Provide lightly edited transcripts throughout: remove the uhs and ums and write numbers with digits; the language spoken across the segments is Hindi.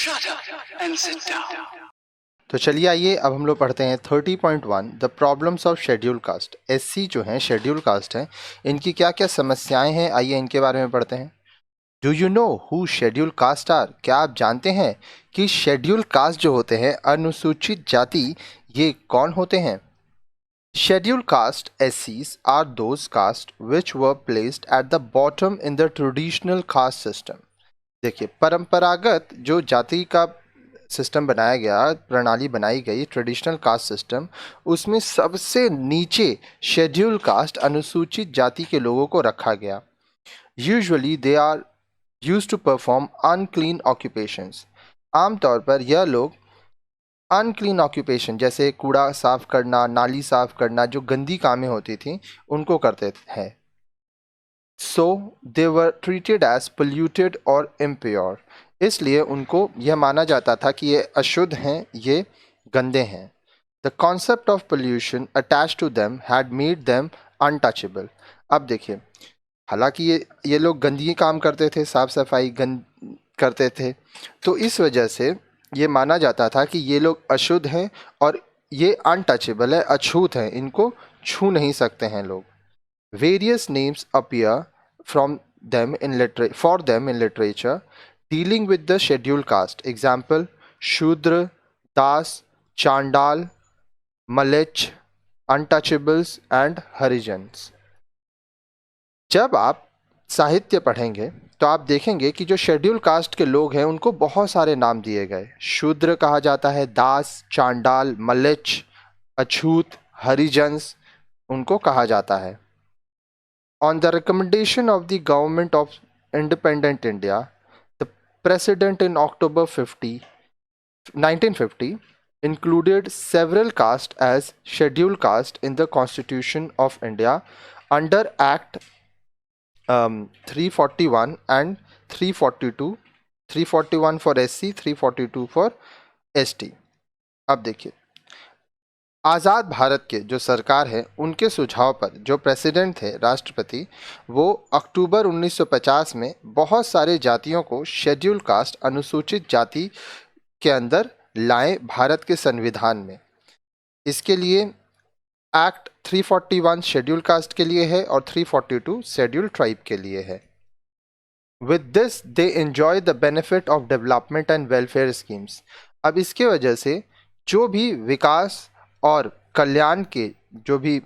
Shut up and sit down. तो चलिए आइए अब हम लोग पढ़ते हैं 30.1 the problems of schedule cast. SC जो हैं शेड्यूल कास्ट हैं, इनकी क्या क्या समस्याएं हैं, आइए इनके बारे में पढ़ते हैं। Do you know who schedule caste are? क्या आप जानते हैं कि शेड्यूल कास्ट जो होते हैं, अनुसूचित जाति, ये कौन होते हैं? शेड्यूल कास्ट एससीज are those caste which were placed at the bottom in the traditional caste system. देखिए, परंपरागत जो जाति का सिस्टम बनाया गया, प्रणाली बनाई गई, ट्रेडिशनल कास्ट सिस्टम, उसमें सबसे नीचे शेड्यूल कास्ट अनुसूचित जाति के लोगों को रखा गया। Usually they are used to perform unclean occupations. आमतौर पर यह लोग अनक्लीन ऑक्यूपेशन जैसे कूड़ा साफ करना, नाली साफ करना, जो गंदी कामें होती थी, उनको करते हैं। सो दे वर ट्रीटेड एज पोल्यूटेड और इम्प्योर। इसलिए उनको यह माना जाता था कि ये अशुद्ध हैं, ये गंदे हैं। The concept of pollution attach to them had made them untouchable. अब देखिए, हालांकि ये लोग गंदगी काम करते थे, साफ सफाई करते थे, तो इस वजह से ये माना जाता था कि ये लोग अशुद्ध हैं और ये अनटचेबल है, अछूत हैं, इनको छू नहीं सकते हैं लोग। Various names appear from them in for them in literature dealing with the scheduled caste. Example: Shudra, Das, Chandal, Malech, Untouchables and Harijans. जब आप साहित्य पढ़ेंगे तो आप देखेंगे कि जो शेड्यूल कास्ट के लोग हैं उनको बहुत सारे नाम दिए गए। शूद्र कहा जाता है, दास, चांडाल, मलेच्छ, अछूत, हरिजन्स उनको कहा जाता है। On the recommendation of the government of independent India, the President in October 1950 included several castes as scheduled caste in the Constitution of India under Act 341 and 342, 341 for SC, 342 for ST। अब देखिए, आज़ाद भारत के जो सरकार है, उनके सुझाव पर जो प्रेसिडेंट थे, राष्ट्रपति, वो अक्टूबर 1950 में बहुत सारे जातियों को शेड्यूल कास्ट, अनुसूचित जाति के अंदर लाए भारत के संविधान में। इसके लिए एक्ट 341 शेड्यूल कास्ट के लिए है और 342 शेड्यूल ट्राइब के लिए है। With this they enjoy the benefit of development and welfare schemes. अब इसके वजह से जो भी विकास और कल्याण के जो भी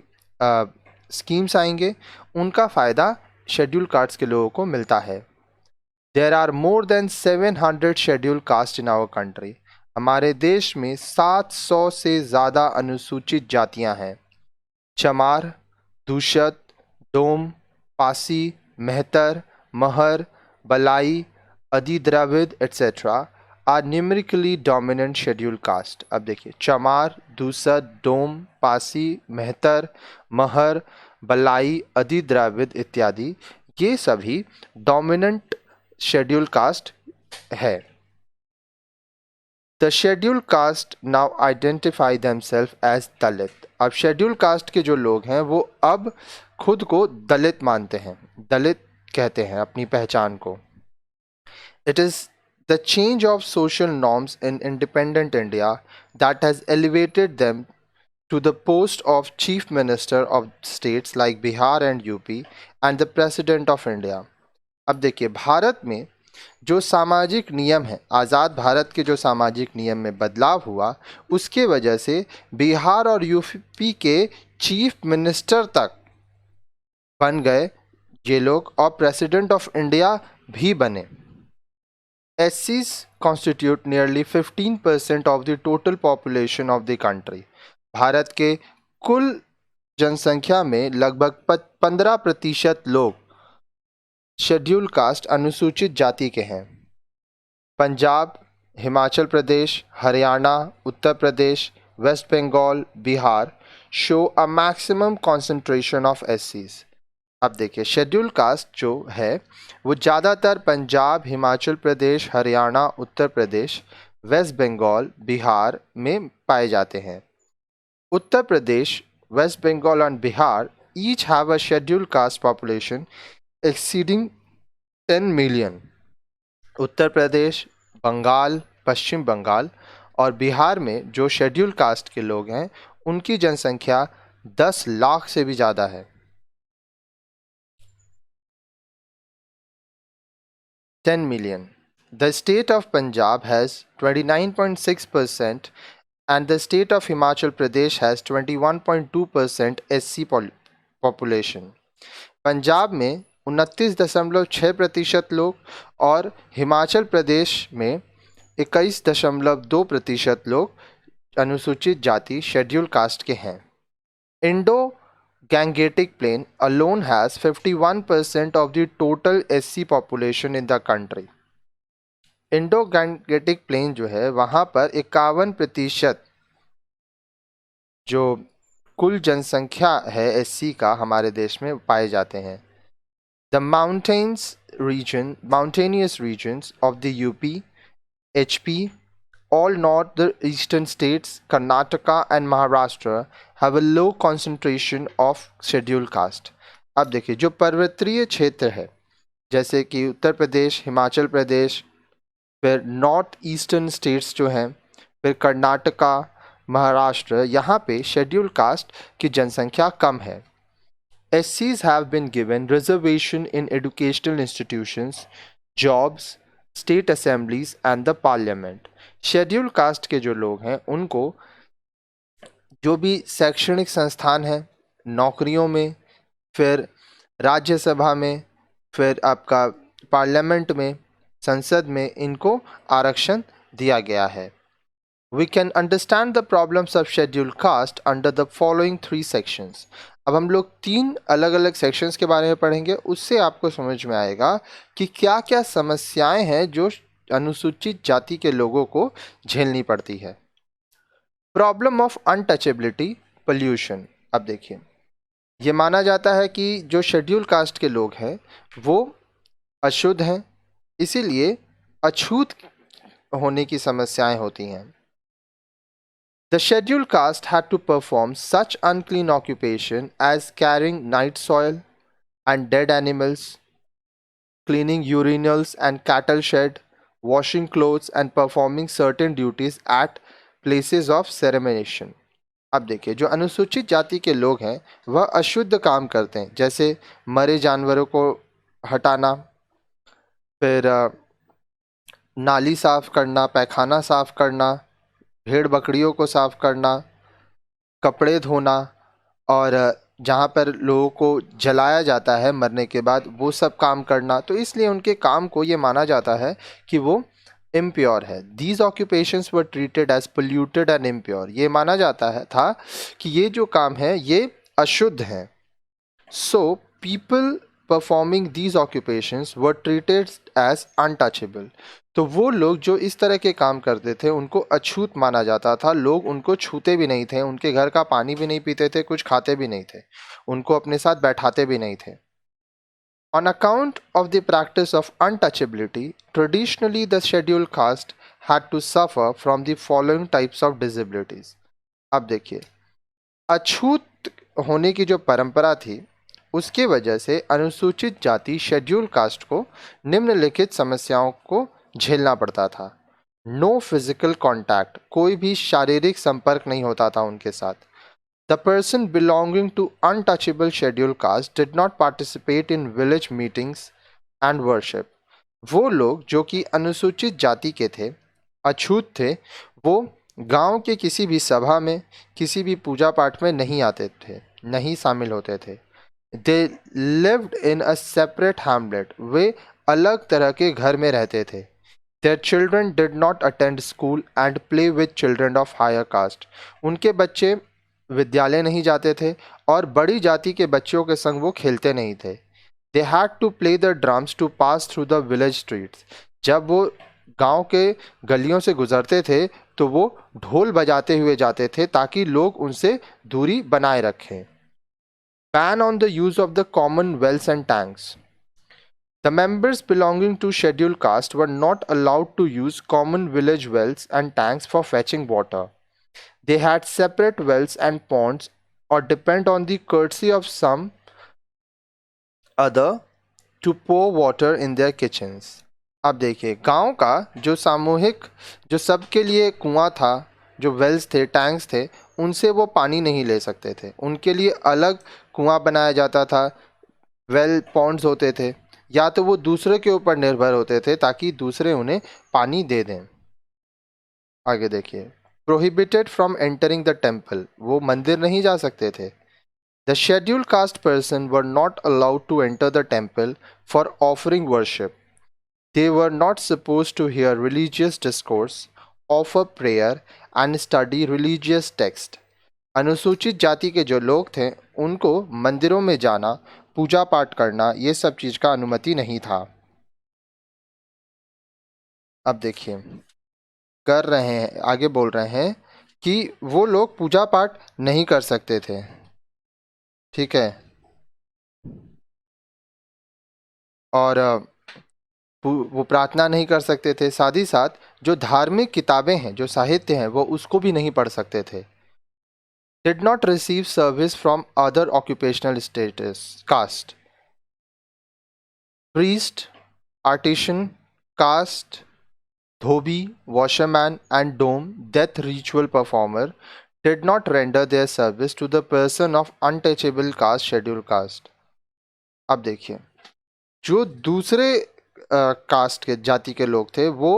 स्कीम्स आएंगे, उनका फ़ायदा शेड्यूल कास्ट के लोगों को मिलता है। There are more than 700 schedule caste in our country. हमारे देश में 700 से ज़्यादा अनुसूचित जातियां हैं। चमार, दूशत, डोम, Pasi, Mehtar, Mahar, Balai, Adidravida etcetera are numerically dominant schedule caste. अब देखिए, चमार, दूसद, डोम, पासी, मेहतर, महर, बलाई, अधिद्रविड़ इत्यादि, ये सभी डोमिनेंट शेड्यूल कास्ट है। The schedule caste now identify themself as Dalit. अब शेड्यूल कास्ट के जो लोग हैं वो अब खुद को दलित मानते हैं, दलित कहते हैं अपनी पहचान को। It is the change of social norms in independent India that has elevated them to the post of chief minister of states like Bihar and UP and the president of India। अब देखिए, भारत में जो सामाजिक नियम है, आज़ाद भारत के जो सामाजिक नियम में बदलाव हुआ, उसके वजह से बिहार और यूपी के चीफ मिनिस्टर तक बन गए ये लोग और प्रेसिडेंट ऑफ इंडिया भी बने। SCs constitute nearly 15% of the total population of the country। Bharat के कुल जनसंख्या में लगभग 15% लोग शेड्यूल कास्ट, अनुसूचित जाति के हैं। Punjab, Himachal Pradesh, Haryana, Uttar Pradesh, West Bengal, Bihar show a maximum concentration of SCs। अब देखिए, शेड्यूल कास्ट जो है वो ज़्यादातर पंजाब, हिमाचल प्रदेश, हरियाणा, उत्तर प्रदेश, वेस्ट बंगाल, बिहार में पाए जाते हैं। उत्तर प्रदेश, वेस्ट बंगाल और Bihar each have a schedule caste population exceeding 10 million. Uttar Pradesh, Bengal, पश्चिम बंगाल और बिहार में जो शेड्यूल कास्ट के लोग हैं उनकी जनसंख्या 10 लाख से भी ज़्यादा है। 10 million. The state of Punjab has 29.6% and the state of Himachal Pradesh has 21.2% SC population. Punjab में 29.6% लोग और हिमाचल प्रदेश में 21.2% लोग अनुसूचित जाति शेड्यूल कास्ट के हैं। Indo Gangetic Plain alone has 51% of the total SC population in the country. Indo Gangetic plain जो है वहाँ पर 51% जो कुल जनसंख्या है SC का हमारे देश में पाए जाते हैं। The mountainous regions of the UP, HP, all northeastern states, Karnataka and Maharashtra have a low concentration of scheduled caste. अब देखिए जो पर्वतीय क्षेत्र है जैसे कि उत्तर प्रदेश, हिमाचल प्रदेश, फिर नॉर्थ ईस्टर्न स्टेट्स जो हैं, फिर कर्नाटका, महाराष्ट्र, यहाँ पे शेड्यूल कास्ट की जनसंख्या कम है। SCs have been given reservation in educational institutions, jobs, state assemblies and the parliament. Schedule caste के जो लोग हैं उनको जो भी शैक्षणिक संस्थान है, नौकरियों में, फिर राज्यसभा में, फिर आपका पार्लियामेंट में, संसद में इनको आरक्षण दिया गया है। We can understand the problems of scheduled caste under the following 3 sections. अब हम लोग 3 अलग अलग सेक्शंस के बारे में पढ़ेंगे, उससे आपको समझ में आएगा कि क्या क्या समस्याएं हैं जो अनुसूचित जाति के लोगों को झेलनी पड़ती है। Problem of untouchability, pollution. अब देखिए ये माना जाता है कि जो शेड्यूल कास्ट के लोग हैं वो अशुद्ध हैं, इसीलिए अछूत होने की समस्याएं होती हैं। The scheduled caste had to perform such unclean occupation as carrying night soil and dead animals, cleaning urinals and cattle shed, washing clothes and performing certain duties at places of ceremoniation. अब देखिए जो अनुसूचित जाति के लोग हैं वह अशुद्ध काम करते हैं, जैसे मरे जानवरों को हटाना, फिर नाली साफ करना, पैखाना साफ करना, भेड़ बकरियों को साफ करना, कपड़े धोना और जहाँ पर लोगों को जलाया जाता है मरने के बाद वो सब काम करना। तो इसलिए उनके काम को ये माना जाता है कि वो इम्प्योर है। These occupations were treated as polluted and impure. ये माना जाता है था कि ये जो काम है ये अशुद्ध हैं। So people performing these occupations were treated as untouchable. तो वो लोग जो इस तरह के काम करते थे उनको अछूत माना जाता था। लोग उनको छूते भी नहीं थे, उनके घर का पानी भी नहीं पीते थे, कुछ खाते भी नहीं थे, उनको अपने साथ बैठाते भी नहीं थे। On account of the practice of untouchability, traditionally the scheduled caste had to suffer from the following types of disabilities. अब देखिए अछूत होने की जो परंपरा थी उसके वजह से अनुसूचित जाति शेड्यूल कास्ट को निम्नलिखित समस्याओं को झेलना पड़ता था। नो फिजिकल कॉन्टैक्ट, कोई भी शारीरिक संपर्क नहीं होता था उनके साथ। The person belonging to untouchable schedule caste did not participate in village meetings and worship. वो लोग जो कि अनुसूचित जाति के थे, अछूत थे, वो गांव के किसी भी सभा में, किसी भी पूजा पाठ में नहीं आते थे, नहीं शामिल होते थे। They lived in a separate hamlet, वे अलग तरह के घर में रहते थे। Their children did not attend school and play with children of higher caste. उनके बच्चे विद्यालय नहीं जाते थे और बड़ी जाति के बच्चों के संग वो खेलते नहीं थे। They had to play the drums to pass through the village streets. जब वो गांव के गलियों से गुजरते थे तो वो ढोल बजाते हुए जाते थे ताकि लोग उनसे दूरी बनाए रखें। Ban on the use of the common wells and tanks. The members belonging to scheduled caste were not allowed to use common village wells and tanks for fetching water. They had separate wells and ponds or depend on the courtesy of some other to pour water in their kitchens. अब देखिए गांव का जो सामूहिक जो सबके लिए कुआं था, जो वेल्स थे, टैंक्स थे, उनसे वो पानी नहीं ले सकते थे। उनके लिए अलग कुआं बनाया जाता था, वेल पॉन्ड्स होते थे, या तो वो दूसरे के ऊपर निर्भर होते थे ताकि दूसरे उन्हें पानी दे दें। आगे देखिए, prohibited from entering the temple, वो मंदिर नहीं जा सकते थे। The schedule caste person were not allowed to enter the temple for offering worship. They were not supposed to hear religious discourse, offer prayer and study religious text. अनुसूचित जाति के जो लोग थे उनको मंदिरों में जाना, पूजा पाठ करना, ये सब चीज का अनुमति नहीं था। अब देखिए कर रहे हैं, आगे बोल रहे हैं कि वो लोग पूजा पाठ नहीं कर सकते थे, ठीक है, और वो प्रार्थना नहीं कर सकते थे। साथ ही साथ जो धार्मिक किताबें हैं, जो साहित्य हैं, वो उसको भी नहीं पढ़ सकते थे। Did not receive service from other occupational status caste. Priest, artisan, caste, dhobi, washerman and dome death ritual performer did not render their service to the person of untouchable caste scheduled caste. अब देखिए जो दूसरे कास्ट के जाति के लोग थे वो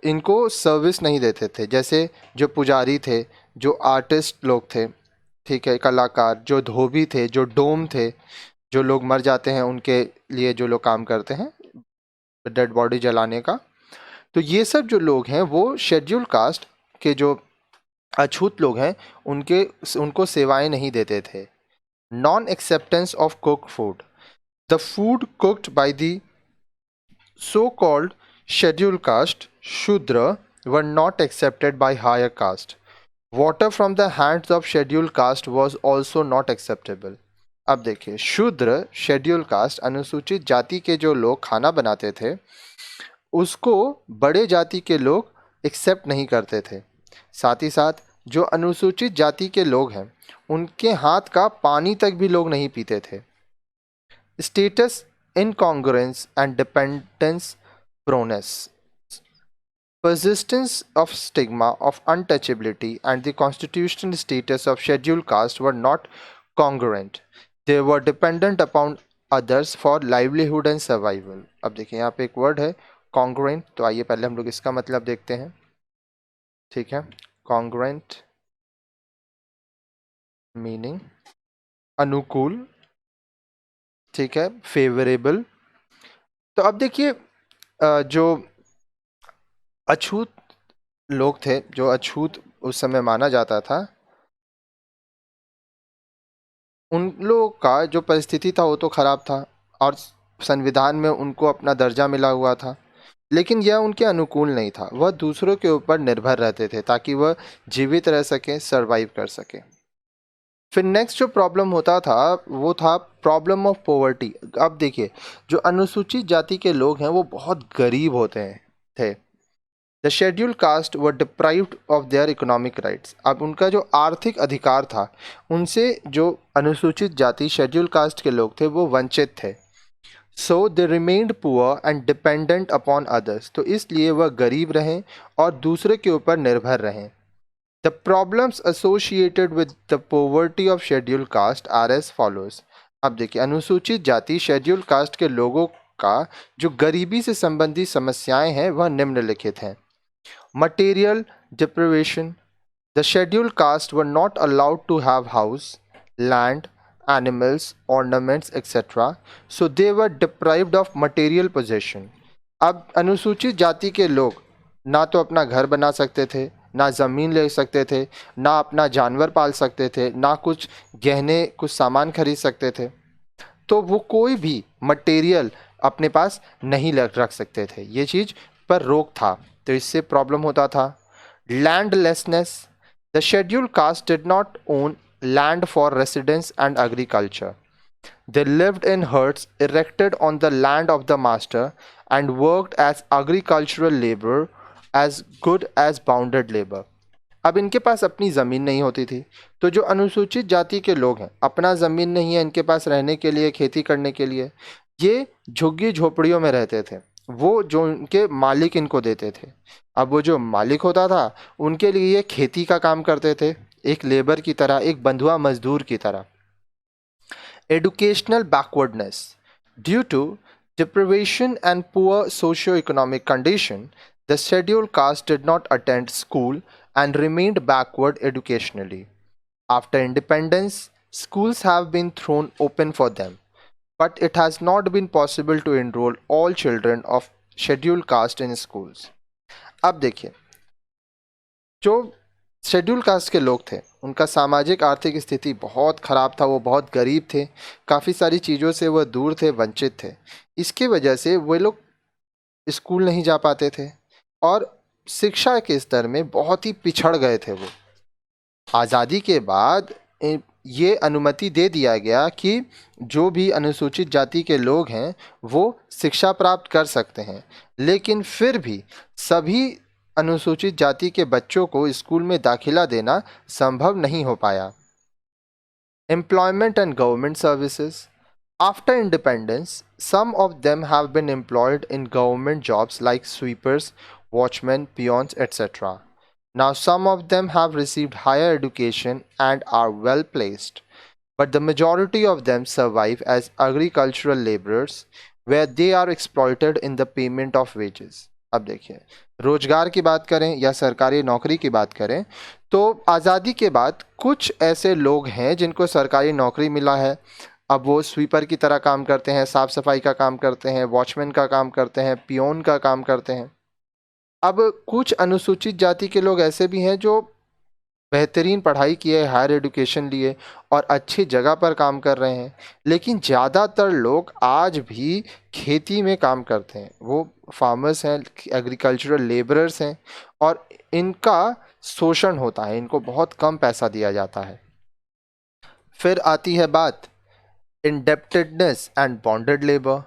इनको सर्विस नहीं देते थे, जैसे जो पुजारी थे, जो आर्टिस्ट लोग थे, ठीक है, कलाकार, जो धोबी थे, जो डोम थे, जो लोग मर जाते हैं उनके लिए जो लोग काम करते हैं डेड बॉडी जलाने का, तो ये सब जो लोग हैं वो शेड्यूल कास्ट के जो अछूत लोग हैं उनको सेवाएं नहीं देते थे। Non acceptance of cook food, the food cooked by the so called schedule caste Shudra were not accepted by higher caste. Water from the hands of schedule caste was also not acceptable. अब देखिए शूद्र शेड्यूल कास्ट अनुसूचित जाति के जो लोग खाना बनाते थे उसको बड़े जाति के लोग एक्सेप्ट नहीं करते थे। साथ ही साथ जो अनुसूचित जाति के लोग हैं उनके हाथ का पानी तक भी लोग नहीं पीते थे। Status incongruence and dependence proneness, persistence of stigma of untouchability and the constitutional status of scheduled caste were not congruent. They were dependent upon others for livelihood and survival. अब देखिए यहाँ पे एक वर्ड है congruent, तो आइए पहले हम लोग इसका मतलब देखते हैं, ठीक है। congruent मीनिंग अनुकूल, ठीक है, फेवरेबल। तो अब देखिए जो अछूत लोग थे, जो अछूत उस समय माना जाता था, उन लोगों का जो परिस्थिति था वो तो खराब था और संविधान में उनको अपना दर्जा मिला हुआ था, लेकिन यह उनके अनुकूल नहीं था। वह दूसरों के ऊपर निर्भर रहते थे ताकि वह जीवित रह सके, सरवाइव कर सके। फिर नेक्स्ट जो प्रॉब्लम होता था वो था प्रॉब्लम ऑफ पॉवर्टी। अब देखिए जो अनुसूचित जाति के लोग हैं वो बहुत गरीब होते हैं थे। The schedule cast were deprived of their economic rights. अब उनका जो आर्थिक अधिकार था उनसे जो अनुसूचित जाति शेड्यूल कास्ट के लोग थे वो वंचित थे। So they remained poor and dependent upon others, तो इसलिए वह गरीब रहें और दूसरे के ऊपर निर्भर रहें। The problems associated with the poverty of schedule caste are as follows. अब देखिए अनुसूचित जाति शेड्यूल कास्ट के लोगों का जो गरीबी से संबंधित समस्याएं हैं वह निम्नलिखित हैं। Material deprivation. The scheduled caste were not allowed to have house, land, animals, ornaments, etc. So they were deprived of material possession. अब अनुसूचित जाति के लोग ना तो अपना घर बना सकते थे, ना ज़मीन ले सकते थे, ना अपना जानवर पाल सकते थे, ना कुछ गहने, कुछ सामान खरीद सकते थे, तो वो कोई भी मटेरियल अपने पास नहीं रख सकते थे। ये चीज़ पर रोक था, तो इससे प्रॉब्लम होता था। Landlessness, the schedule caste did not own land for residence and agriculture. They lived in huts erected on the land of the master and worked as agricultural labour as good as bounded labour. अब इनके पास अपनी ज़मीन नहीं होती थी, तो जो अनुसूचित जाति के लोग हैं अपना ज़मीन नहीं है इनके पास रहने के लिए, खेती करने के लिए, ये झुग्गी झोपड़ियों में रहते थे वो जो उनके मालिक इनको देते थे। अब वो जो मालिक होता था उनके लिए ये खेती का काम करते थे, एक लेबर की तरह, एक बंधुआ मजदूर की तरह। Educational backwardness. Due to deprivation and poor socio-economic condition, the scheduled caste did not attend school and remained backward educationally. After independence, schools have been thrown open for them, but it has not been possible to enroll all children of scheduled caste in schools. अब देखिए, जो शेड्यूल कास्ट के लोग थे उनका सामाजिक आर्थिक स्थिति बहुत ख़राब था, वो बहुत गरीब थे, काफ़ी सारी चीज़ों से वह दूर थे, वंचित थे। इसकी वजह से वे लोग स्कूल नहीं जा पाते थे और शिक्षा के स्तर में बहुत ही पिछड़ गए थे वो। आज़ादी के बाद ये अनुमति दे दिया गया कि जो भी अनुसूचित जाति के लोग हैं वो शिक्षा प्राप्त कर सकते हैं, लेकिन फिर भी सभी अनुसूचित जाति के बच्चों को स्कूल में दाखिला देना संभव नहीं हो पाया। Employment and government services. After independence, some of them have been employed in government jobs like sweepers, watchmen, peons, etc. Now, some of them have received higher education and are well placed, but the majority of them survive as agricultural laborers where they are exploited in the payment of wages. अब देखिए, रोजगार की बात करें या सरकारी नौकरी की बात करें तो आज़ादी के बाद कुछ ऐसे लोग हैं जिनको सरकारी नौकरी मिला है। अब वो स्वीपर की तरह काम करते हैं, साफ सफाई का काम करते हैं, वॉचमैन का काम करते हैं, पियोन का काम करते हैं। अब कुछ अनुसूचित जाति के लोग ऐसे भी हैं जो बेहतरीन पढ़ाई किए, हायर एजुकेशन लिए और अच्छी जगह पर काम कर रहे हैं, लेकिन ज़्यादातर लोग आज भी खेती में काम करते हैं, वो फार्मर्स हैं, एग्रीकल्चरल लेबरर्स हैं और इनका शोषण होता है, इनको बहुत कम पैसा दिया जाता है। फिर आती है बात indebtedness and bonded labor.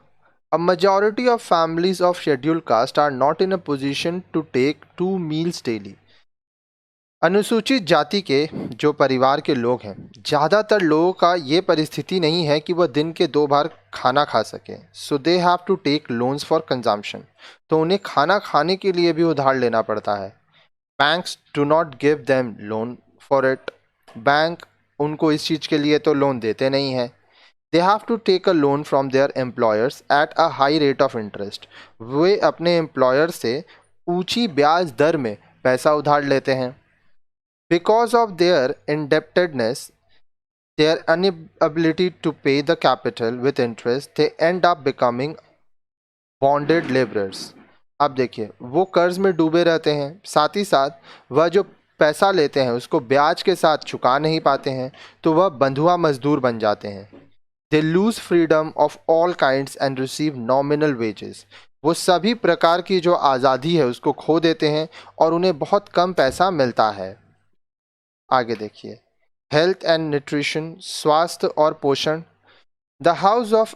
A majority of families of scheduled caste are not in a position to take 2 meals daily. अनुसूचित जाति के जो परिवार के लोग हैं, ज़्यादातर लोगों का ये परिस्थिति नहीं है कि वह दिन के 2 बार खाना खा सकें। So they have to take loans for consumption, तो उन्हें खाना खाने के लिए भी उधार लेना पड़ता है। Banks do not give them loan for it, bank उनको इस चीज़ के लिए तो लोन देते नहीं हैं। They have to take a loan from their employers at a high rate of interest, वे अपने एम्प्लॉयर से ऊंची ब्याज दर में पैसा उधार लेते हैं। Because of their indebtedness, their inability to pay the capital with interest, they end up becoming bonded laborers. अब देखिए, वो कर्ज में डूबे रहते हैं, साथ ही साथ वह जो पैसा लेते हैं उसको ब्याज के साथ चुका नहीं पाते हैं, तो वह बंधुआ मजदूर बन जाते हैं। They lose freedom of all kinds and receive nominal wages. वो सभी प्रकार की जो आज़ादी है उसको खो देते हैं और उन्हें बहुत कम पैसा मिलता है। आगे देखिए, हेल्थ एंड न्यूट्रिशन, स्वास्थ्य और पोषण। द हाउस ऑफ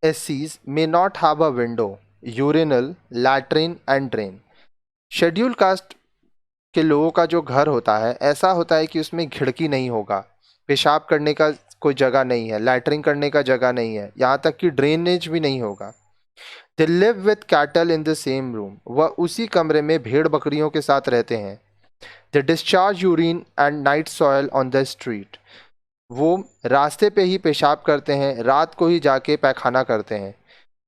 एससीज may not have a window, urinal, latrine and drain. Schedule caste के लोगों का जो घर होता है ऐसा होता है कि उसमें खिड़की नहीं होगा, पेशाब करने का कोई जगह नहीं है, लैट्रिन करने का जगह नहीं है, यहाँ तक कि ड्रेनेज भी नहीं होगा। They live with cattle in the same room, वह उसी कमरे में भेड़ बकरियों के साथ रहते हैं। They discharge urine and night soil on the street. वो रास्ते पे ही पेशाब करते हैं, रात को ही जाके पैखाना करते हैं।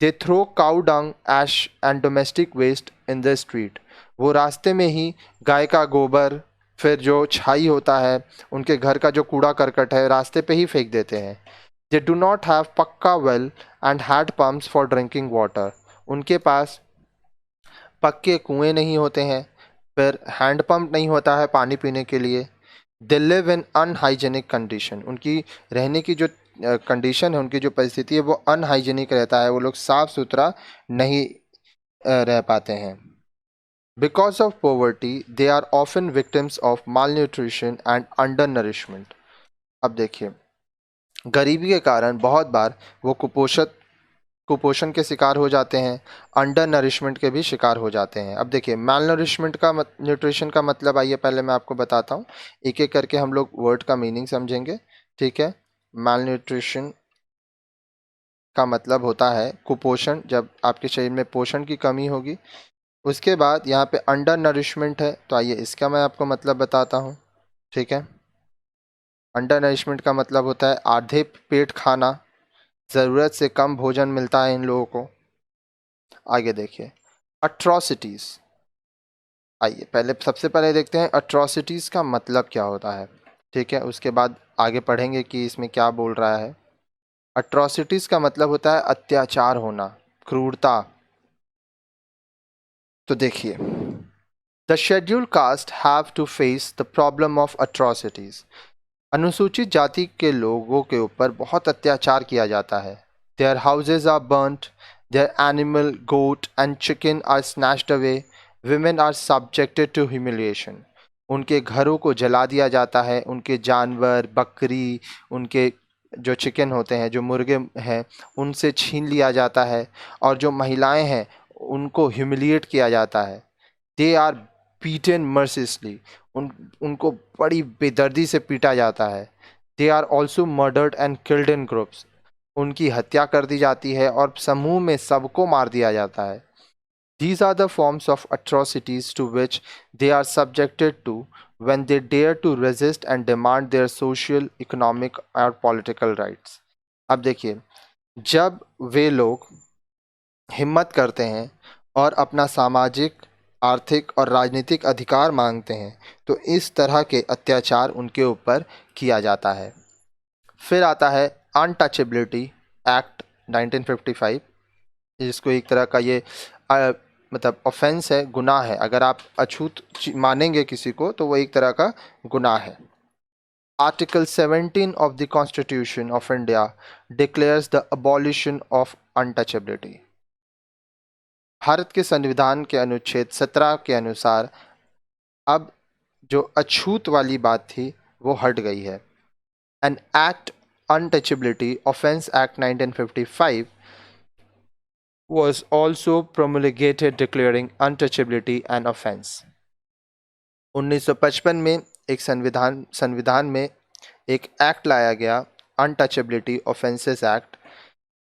They throw cow dung, ash and domestic waste in the street. वो रास्ते में ही गाय का गोबर, फिर जो छाई होता है, उनके घर का जो कूड़ा करकट है रास्ते पे ही फेंक देते हैं। They do not have पक्का well and hand pumps for drinking water. उनके पास पक्के कुएं नहीं होते हैं, फिर हैंडपम्प नहीं होता है पानी पीने के लिए। They live in unhygienic condition, उनकी रहने की जो कंडीशन है, उनकी जो परिस्थिति है वो अनहाइजेनिक रहता है, वो लोग साफ सुथरा नहीं रह पाते हैं। Because of poverty they are often victims of malnutrition and undernourishment. अब देखिए, गरीबी के कारण बहुत बार वो कुपोषण के शिकार हो जाते हैं, अंडर नरिशमेंट के भी शिकार हो जाते हैं। अब देखिए, माल नरिशमेंट का न्यूट्रिशन का मतलब आइए पहले मैं आपको बताता हूँ, एक एक करके हम लोग वर्ड का मीनिंग समझेंगे, ठीक है। माल न्यूट्रिशन का मतलब होता है कुपोषण, जब आपके शरीर में पोषण की कमी होगी। उसके बाद यहाँ पे अंडर नरिशमेंट है, तो आइए इसका मैं आपको मतलब बताता हूँ। ठीक है, अंडर नरिशमेंट का मतलब होता है आधे पेट खाना, ज़रूरत से कम भोजन मिलता है इन लोगों को। आगे देखिए अट्रॉसिटीज़। आइए पहले सबसे पहले देखते हैं अट्रॉसिटीज़ का मतलब क्या होता है। ठीक है, उसके बाद आगे पढ़ेंगे कि इसमें क्या बोल रहा है। अट्रॉसिटीज़ का मतलब होता है अत्याचार होना, क्रूरता। तो देखिए the scheduled caste have to face the problem of atrocities. अनुसूचित जाति के लोगों के ऊपर बहुत अत्याचार किया जाता है। Their houses are burnt, their animal goat and chicken are snatched away, women are subjected to humiliation. उनके घरों को जला दिया जाता है, उनके जानवर बकरी, उनके जो चिकन होते हैं, जो मुर्गे हैं, उनसे छीन लिया जाता है। और जो महिलाएं हैं उनको ह्यूमिलिएट किया जाता है। दे आर बीटन मर्सिसली, उनको बड़ी बेदर्दी से पीटा जाता है। They are also murdered and killed in groups, उनकी हत्या कर दी जाती है और समूह में सबको मार दिया जाता है। These are the forms of atrocities to which they are subjected to when they dare to resist and demand their social, economic or political rights. अब देखिए जब वे लोग हिम्मत करते हैं और अपना सामाजिक, आर्थिक और राजनीतिक अधिकार मांगते हैं, तो इस तरह के अत्याचार उनके ऊपर किया जाता है। फिर आता है अनटचेबिलिटी एक्ट 1955, जिसको एक तरह का ये मतलब ऑफेंस है, गुनाह है। अगर आप अछूत मानेंगे किसी को तो वो एक तरह का गुनाह है। Article 17 of the constitution of India declares the abolition of untouchability. Bharat के संविधान के अनुच्छेद 17 के अनुसार अब जो अछूत वाली बात थी वो हट गई है। An act untouchability offence act 1955 was also promulgated declaring untouchability an offense. 1955 में एक संविधान में एक एक्ट लाया गया, अनटचेबिलिटी ऑफेंसेस एक्ट,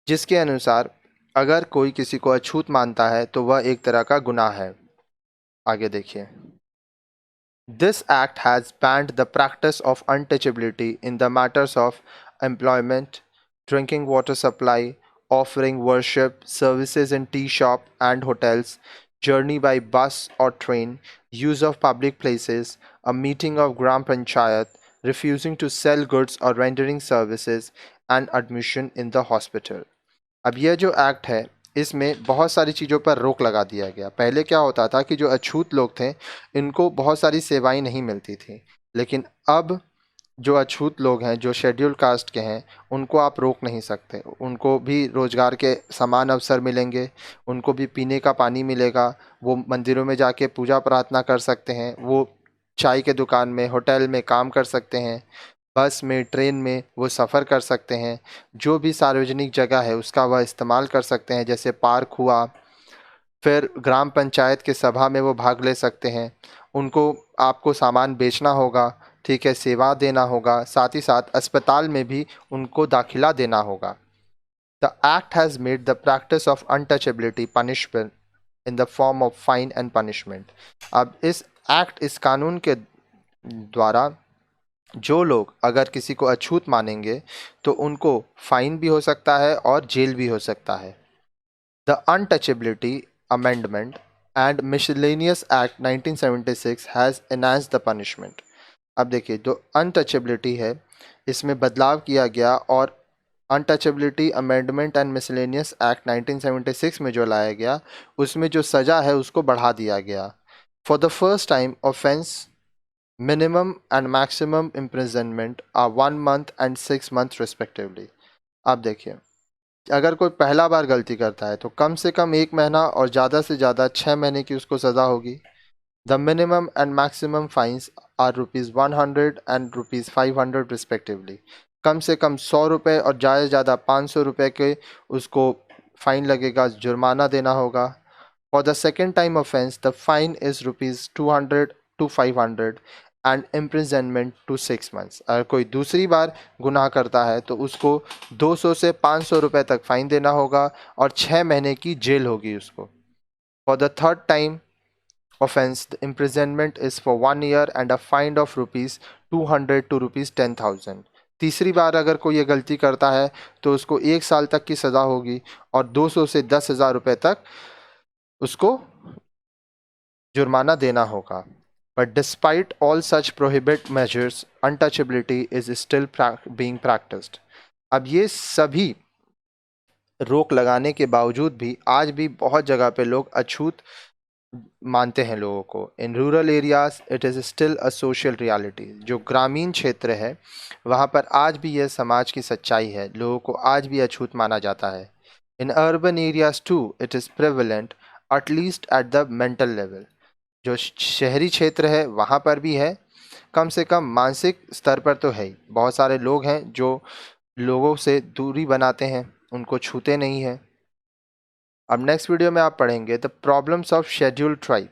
जिसके अनुसार अगर कोई किसी को अछूत मानता है तो वह एक तरह का गुनाह है। आगे देखिए this act has band the practice of untouchability in the matters of employment, drinking water supply, offering worship, services in tea shop and hotels, journey by bus or train, use of public places, a meeting of Gram Panchayat, refusing to sell goods or rendering services, and admission in the hospital. अब यह जो एक्ट है इसमें बहुत सारी चीज़ों पर रोक लगा दिया गया। पहले क्या होता था कि जो अछूत लोग थे इनको बहुत सारी सेवाएं नहीं मिलती थी, लेकिन अब जो अछूत लोग हैं, जो शेड्यूल कास्ट के हैं, उनको आप रोक नहीं सकते। उनको भी रोज़गार के समान अवसर मिलेंगे, उनको भी पीने का पानी मिलेगा, वो मंदिरों में जाके पूजा प्रार्थना कर सकते हैं, वो चाय के दुकान में, होटल में काम कर सकते हैं, बस में, ट्रेन में वो सफ़र कर सकते हैं, जो भी सार्वजनिक जगह है उसका वह इस्तेमाल कर सकते हैं, जैसे पार्क हुआ। फिर ग्राम पंचायत के सभा में वो भाग ले सकते हैं। उनको आपको सामान बेचना होगा, ठीक है, सेवा देना होगा, साथ ही साथ अस्पताल में भी उनको दाखिला देना होगा। The act has made the practice of untouchability punishment in the form of fine and punishment. अब इस कानून के द्वारा जो लोग अगर किसी को अछूत मानेंगे तो उनको फाइन भी हो सकता है और जेल भी हो सकता है। The untouchability amendment and miscellaneous act 1976 has enhanced the punishment. अब देखिए जो अनटचेबिलिटी है इसमें बदलाव किया गया और untouchability amendment and miscellaneous act 1976 में जो लाया गया उसमें जो सज़ा है उसको बढ़ा दिया गया। For the first time offence minimum and maximum imprisonment are 1 month and 6 month respectively. अब देखिए अगर कोई पहला बार गलती करता है तो कम से कम 1 महीना और ज़्यादा से ज़्यादा 6 महीने की उसको सज़ा होगी। The minimum and maximum fines are ₹100 and ₹500 respectively. कम से कम 100 रुपये और ज़्यादा से ज़्यादा 500 रुपये के उसको फ़ाइन लगेगा, जुर्माना देना होगा। For the second time offence the fine is ₹200 to 500 and imprisonment to 6 months। अगर कोई दूसरी बार गुनाह करता है तो उसको 200 से 500 रुपये तक फाइन देना होगा और 6 महीने की जेल होगी उसको। For the third time offense, the imprisonment is for 1 year and a fine of ₹200 to ₹10,000। तीसरी बार अगर कोई ये गलती करता है तो उसको 1 साल तक की सज़ा होगी और 200 से 10,000 रुपये तक उसको जुर्माना देना होगा। But despite all such prohibit measures, untouchability is still being practiced। अब ये सभी रोक लगाने के बावजूद भी आज भी बहुत जगह पे लोग अछूत मानते हैं लोगों को। In rural areas it is still a social reality. जो ग्रामीण क्षेत्र है वहाँ पर आज भी यह समाज की सच्चाई है, लोगों को आज भी अछूत माना जाता है। In urban areas too it is prevalent at least at the mental level. जो शहरी क्षेत्र है वहाँ पर भी है, कम से कम मानसिक स्तर पर तो है ही। बहुत सारे लोग हैं जो लोगों से दूरी बनाते हैं, उनको छूते नहीं हैं। अब नेक्स्ट वीडियो में आप पढ़ेंगे the problems of scheduled tribe.